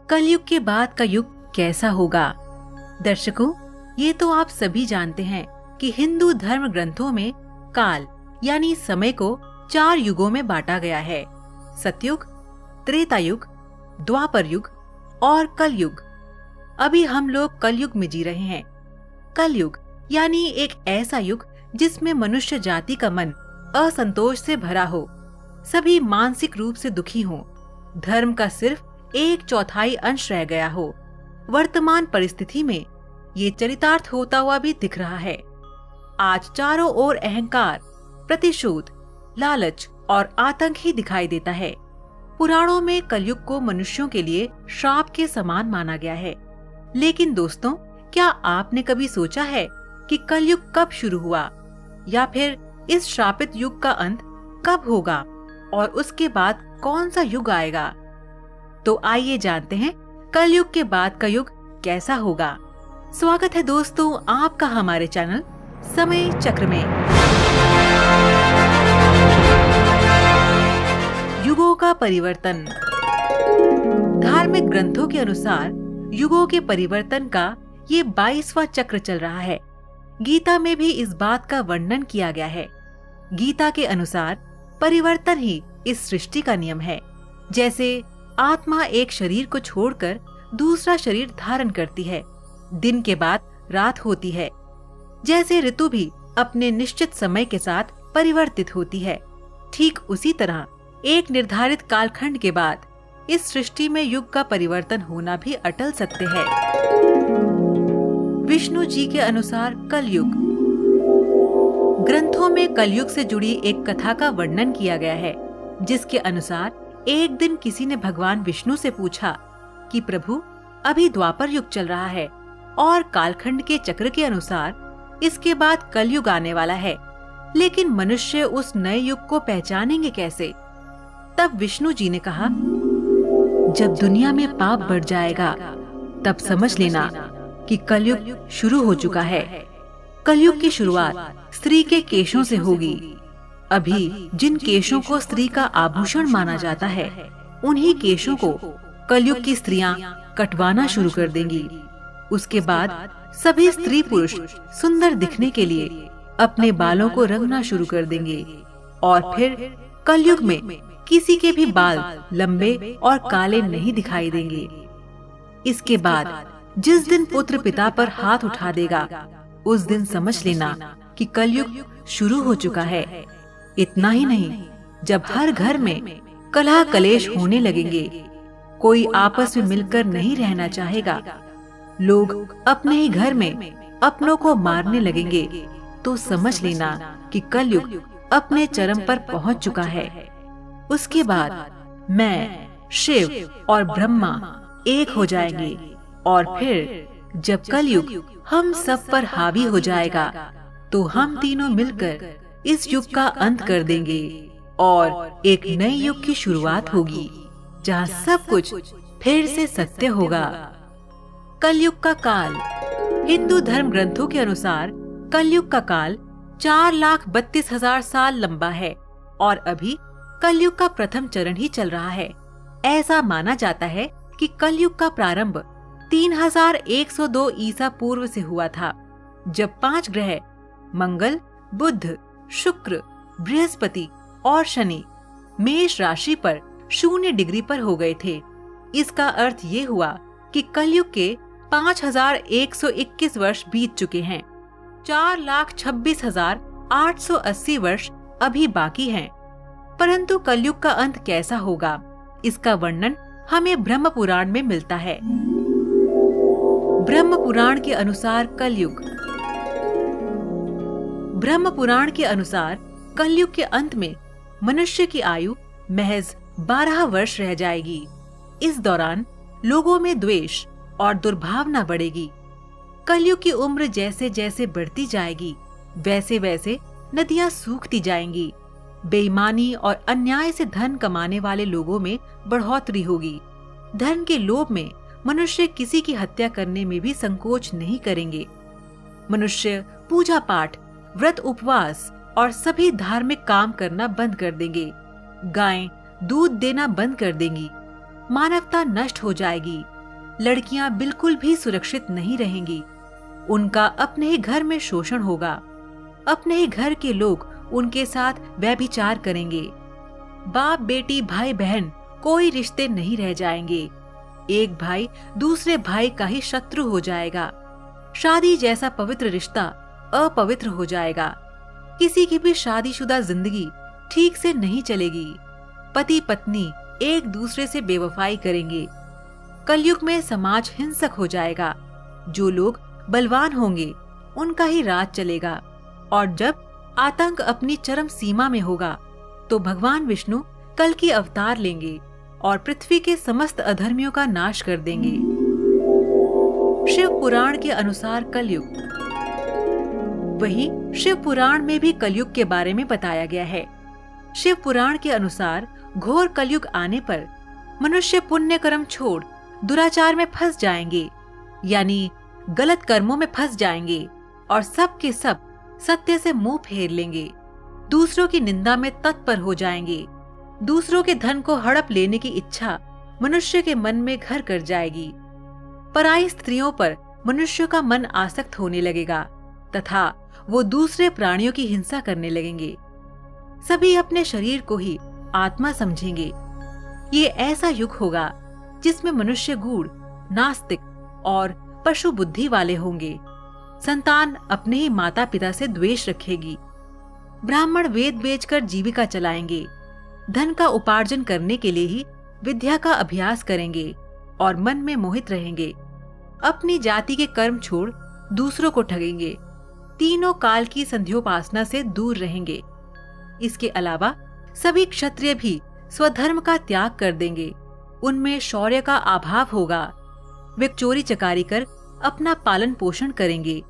कलयुग के बाद का युग कैसा होगा? दर्शकों, ये तो आप सभी जानते हैं कि हिंदू धर्म ग्रंथों में काल यानी समय को 4 युगों में बांटा गया है। सतयुग, त्रेता युग, द्वापर युग और कलयुग। अभी हम लोग कलयुग में जी रहे हैं। कलयुग यानी एक ऐसा युग जिसमें मनुष्य जाति का मन असंतोष से भरा हो, सभी मानसिक रूप से दुखी हों, धर्म का सिर्फ 1/4 अंश रह गया हो। वर्तमान परिस्थिति में ये चरितार्थ होता हुआ भी दिख रहा है। आज चारों ओर अहंकार, प्रतिशोध, लालच और आतंक ही दिखाई देता है। पुराणों में कलयुग को मनुष्यों के लिए श्राप के समान माना गया है। लेकिन दोस्तों, क्या आपने कभी सोचा है कि कलयुग कब शुरू हुआ या फिर इस श्रापित युग का अंत कब होगा और उसके बाद कौन सा युग आएगा? तो आइए जानते हैं कलयुग के बाद का युग कैसा होगा। स्वागत है दोस्तों आपका हमारे चैनल समय चक्र में। युगों का परिवर्तन। धार्मिक ग्रंथों के अनुसार युगों के परिवर्तन का ये 22वां चक्र चल रहा है। गीता में भी इस बात का वर्णन किया गया है। गीता के अनुसार परिवर्तन ही इस सृष्टि का नियम है। जैसे आत्मा एक शरीर को छोड़कर दूसरा शरीर धारण करती है, दिन के बाद रात होती है। जैसे ऋतु भी अपने निश्चित समय के साथ परिवर्तित होती है, ठीक उसी तरह एक निर्धारित कालखंड के बाद इस सृष्टि में युग का परिवर्तन होना भी अटल सत्य है। विष्णु जी के अनुसार कलयुग। ग्रंथों में कलयुग से जुड़ी एक कथा का वर्णन किया गया है, जिसके अनुसार एक दिन किसी ने भगवान विष्णु से पूछा कि प्रभु, अभी द्वापर युग चल रहा है और कालखंड के चक्र के अनुसार इसके बाद कलयुग आने वाला है, लेकिन मनुष्य उस नए युग को पहचानेंगे कैसे? तब विष्णु जी ने कहा, जब दुनिया में पाप बढ़ जाएगा तब समझ लेना कि कलयुग शुरू हो चुका है। कलयुग की शुरुआत स्त्री के केशों से होगी। अभी जिन केशों को स्त्री का आभूषण माना जाता है, उन्हीं केशों को कलयुग की स्त्रियां कटवाना शुरू कर देंगी। उसके बाद सभी स्त्री पुरुष सुंदर दिखने के लिए अपने बालों को रंगना शुरू कर देंगे और फिर कलयुग में किसी के भी बाल लंबे और काले नहीं दिखाई देंगे। इसके बाद जिस दिन पुत्र पिता पर हाथ उठा देगा, उस दिन समझ लेना कि कलयुग शुरू हो चुका है। इतना ही नहीं, जब हर घर में कलह कलेश होने लगेंगे, कोई आपस में मिलकर नहीं रहना चाहेगा, लोग अपने ही घर में अपनों को मारने लगेंगे, तो समझ लेना कि कलयुग अपने चरम पर पहुंच चुका है। उसके बाद मैं, शिव और ब्रह्मा एक हो जाएंगे और फिर जब कलयुग हम सब पर हावी हो जाएगा, तो हम तीनों मिलकर इस युग का अंत कर देंगे और एक नए युग की शुरुआत होगी, जहाँ सब कुछ फिर से सत्य होगा। कलयुग का काल। हिंदू धर्म ग्रंथों के अनुसार कलयुग का काल 4,32,000 साल लंबा है और अभी कलयुग का प्रथम चरण ही चल रहा है। ऐसा माना जाता है कि कलयुग का प्रारंभ 3102 ईसा पूर्व से हुआ था, जब 5 ग्रह मंगल, बुध, शुक्र, बृहस्पति और शनि मेष राशि पर 0 डिग्री पर हो गए थे। इसका अर्थ ये हुआ कि कलयुग के 5121 वर्ष बीत चुके हैं। 4,26,880 वर्ष अभी बाकी हैं। परंतु कलयुग का अंत कैसा होगा, इसका वर्णन हमें ब्रह्म पुराण में मिलता है। ब्रह्म पुराण के अनुसार कलयुग। ब्रह्म पुराण के अनुसार कलयुग के अंत में मनुष्य की आयु महज 12 वर्ष रह जाएगी। इस दौरान लोगों में द्वेष और दुर्भावना बढ़ेगी। कलयुग की उम्र जैसे जैसे बढ़ती जाएगी, वैसे वैसे नदियां सूखती जाएंगी। बेईमानी और अन्याय से धन कमाने वाले लोगों में बढ़ोतरी होगी। धन के लोभ में मनुष्य किसी की हत्या करने में भी संकोच नहीं करेंगे। मनुष्य पूजा पाठ, व्रत उपवास और सभी धार्मिक काम करना बंद कर देंगे। गायें दूध देना बंद कर देंगी। मानवता नष्ट हो जाएगी लड़कियां बिल्कुल भी सुरक्षित नहीं रहेंगी। उनका अपने ही घर में शोषण होगा। अपने ही घर के लोग उनके साथ व्यभिचार करेंगे। बाप बेटी भाई बहन कोई रिश्ते नहीं रह जाएंगे। एक भाई दूसरे भाई का ही शत्रु हो जाएगा। शादी जैसा पवित्र रिश्ता अपवित्र हो जाएगा। किसी की भी शादीशुदा जिंदगी ठीक से नहीं चलेगी। पति पत्नी एक दूसरे से बेवफाई करेंगे। कलयुग में समाज हिंसक हो जाएगा। जो लोग बलवान होंगे उनका ही राज चलेगा। और जब आतंक अपनी चरम सीमा में होगा तो भगवान विष्णु कल की अवतार लेंगे और पृथ्वी के समस्त अधर्मियों का नाश कर देंगे। शिव पुराण के अनुसार कलयुग। वही शिव पुराण में भी कलयुग के बारे में बताया गया है। शिव पुराण के अनुसार घोर कलयुग आने पर मनुष्य पुण्य कर्म छोड़ दुराचार में फंस जाएंगे, यानी गलत कर्मों में फंस जाएंगे और सब के सब सत्य से मुंह फेर लेंगे। दूसरों की निंदा में तत्पर हो जाएंगे। दूसरों के धन को हड़प लेने की इच्छा मनुष्य के मन में घर कर जाएगी। पराई स्त्रियों पर मनुष्य का मन आसक्त होने लगेगा तथा वो दूसरे प्राणियों की हिंसा करने लगेंगे। सभी अपने शरीर को ही आत्मा समझेंगे। ये ऐसा युग होगा जिसमें मनुष्य गूढ़, नास्तिक और पशु बुद्धि वाले होंगे। संतान अपने ही माता पिता से द्वेष रखेगी। ब्राह्मण वेद बेचकर जीविका चलाएंगे। धन का उपार्जन करने के लिए ही विद्या का अभ्यास करेंगे और मन में मोहित रहेंगे। अपनी जाति के कर्म छोड़ दूसरों को ठगेंगे। तीनों काल की संध्योपासना से दूर रहेंगे। इसके अलावा सभी क्षत्रिय भी स्वधर्म का त्याग कर देंगे। उनमें शौर्य का अभाव होगा। वे चोरी चकारी कर अपना पालन पोषण करेंगे।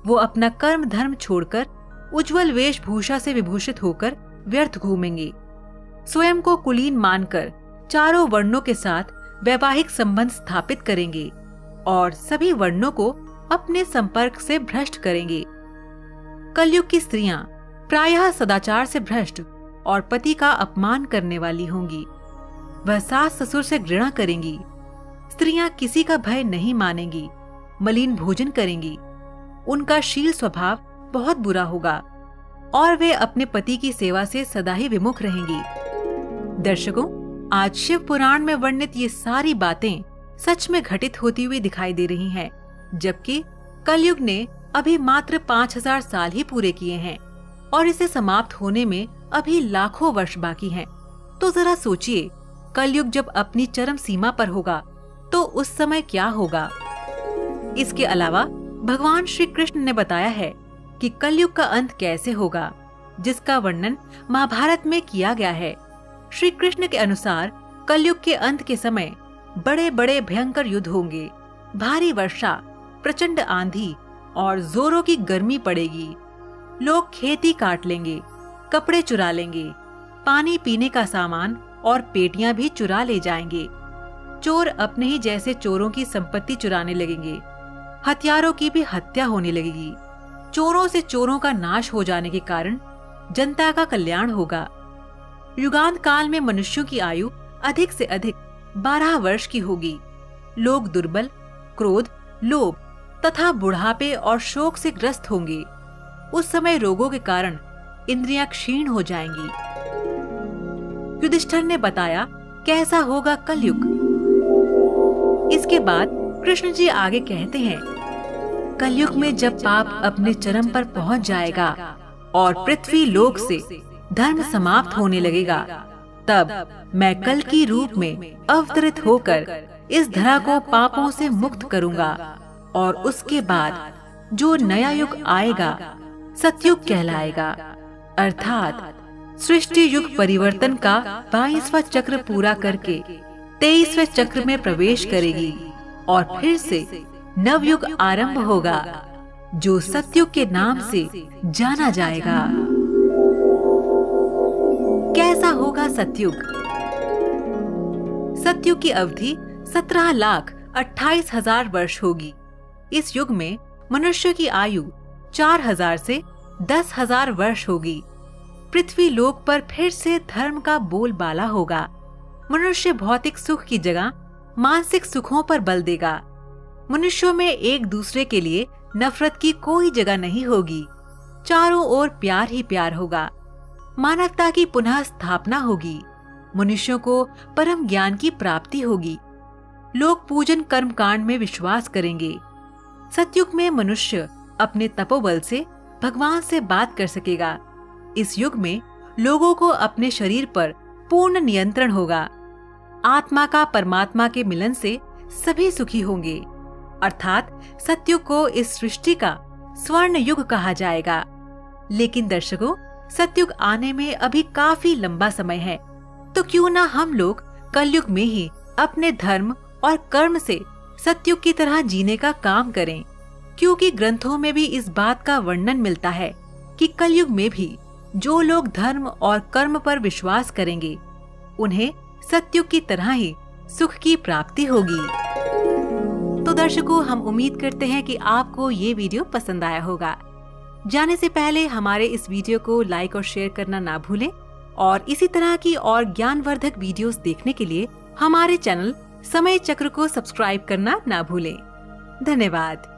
वो अपना कर्म धर्म छोड़कर उज्जवल वेशभूषा से विभूषित होकर व्यर्थ घूमेंगे। स्वयं को कुलीन मानकर चारों वर्णों के साथ वैवाहिक संबंध स्थापित करेंगे और सभी वर्णों को अपने संपर्क से भ्रष्ट करेंगे। कलयुग की स्त्रियां प्रायः सदाचार से भ्रष्ट और पति का अपमान करने वाली होंगी। वह सास ससुर से घृणा करेंगी। स्त्रियां किसी का भय नहीं मानेंगी, मलिन भोजन करेंगी। उनका शील स्वभाव बहुत बुरा होगा और वे अपने पति की सेवा से सदा ही विमुख रहेंगी। दर्शकों, आज शिव पुराण में वर्णित ये सारी बातें सच में घटित होती हुई दिखाई दे रही हैं, जबकि कलयुग ने अभी मात्र 5000 साल ही पूरे किए हैं और इसे समाप्त होने में अभी लाखों वर्ष बाकी हैं। तो जरा सोचिए, कलयुग जब अपनी चरम सीमा पर होगा तो उस समय क्या होगा। इसके अलावा भगवान श्री कृष्ण ने बताया है कि कलयुग का अंत कैसे होगा, जिसका वर्णन महाभारत में किया गया है। श्री कृष्ण के अनुसार कलयुग के अंत के समय बड़े बड़े भयंकर युद्ध होंगे। भारी वर्षा, प्रचंड आंधी और जोरों की गर्मी पड़ेगी। लोग खेती काट लेंगे, कपड़े चुरा लेंगे, पानी पीने का सामान और पेटियां भी चुरा ले जाएंगे। चोर अपने ही जैसे चोरों की संपत्ति चुराने लगेंगे। हत्यारों की भी हत्या होने लगेगी। चोरों से चोरों का नाश हो जाने के कारण जनता का कल्याण होगा। युगांत काल में मनुष्यों की आयु अधिक से अधिक 12 वर्ष की होगी। लोग दुर्बल, क्रोध, लोभ तथा बुढ़ापे और शोक से ग्रस्त होंगे। उस समय रोगों के कारण इंद्रियां क्षीण हो जाएंगी। युधिष्ठिर ने बताया कैसा होगा कलयुग। इसके बाद कृष्ण जी आगे कहते हैं, कलयुग में जब पाप अपने चरम पर पहुंच जाएगा और पृथ्वी लोक से धर्म समाप्त होने लगेगा, तब मैं कल की रूप में अवतरित होकर इस धरा को पापों से मुक्त करूंगा और उसके बाद जो नया युग आएगा सतयुग कहलाएगा। अर्थात सृष्टि युग परिवर्तन का 22वां चक्र पूरा करके 23वें चक्र में प्रवेश करेगी और फिर से नवयुग आरंभ होगा, जो सतयुग के नाम से जाना जाएगा। कैसा होगा सतयुग? सतयुग की अवधि 17,28,000 वर्ष होगी। इस युग में मनुष्य की आयु 4,000 से 10,000 वर्ष होगी। पृथ्वी लोक पर फिर से धर्म का बोलबाला होगा। मनुष्य भौतिक सुख की जगह मानसिक सुखों पर बल देगा। मनुष्यों में एक दूसरे के लिए नफरत की कोई जगह नहीं होगी। चारों ओर प्यार ही प्यार होगा। मानवता की पुनः स्थापना होगी। मनुष्यों को परम ज्ञान की प्राप्ति होगी। लोग पूजन कर्म कांड में विश्वास करेंगे। सतयुग में मनुष्य अपने तपोबल से भगवान से बात कर सकेगा। इस युग में लोगों को अपने शरीर पर पूर्ण नियंत्रण होगा। आत्मा का परमात्मा के मिलन से सभी सुखी होंगे। अर्थात सतयुग को इस सृष्टि का स्वर्ण युग कहा जाएगा। लेकिन दर्शकों, सतयुग आने में अभी काफी लंबा समय है, तो क्यों ना हम लोग कलयुग में ही अपने धर्म और कर्म से सतयुग की तरह जीने का काम करें, क्योंकि ग्रंथों में भी इस बात का वर्णन मिलता है कि कलयुग में भी जो लोग धर्म और कर्म पर विश्वास करेंगे उन्हें सतयुग की तरह ही सुख की प्राप्ति होगी। तो दर्शकों, हम उम्मीद करते हैं कि आपको ये वीडियो पसंद आया होगा। जाने से पहले हमारे इस वीडियो को लाइक और शेयर करना ना भूलें और इसी तरह की और ज्ञानवर्धक वीडियोस देखने के लिए हमारे चैनल समय चक्र को सब्सक्राइब करना ना भूलें। धन्यवाद।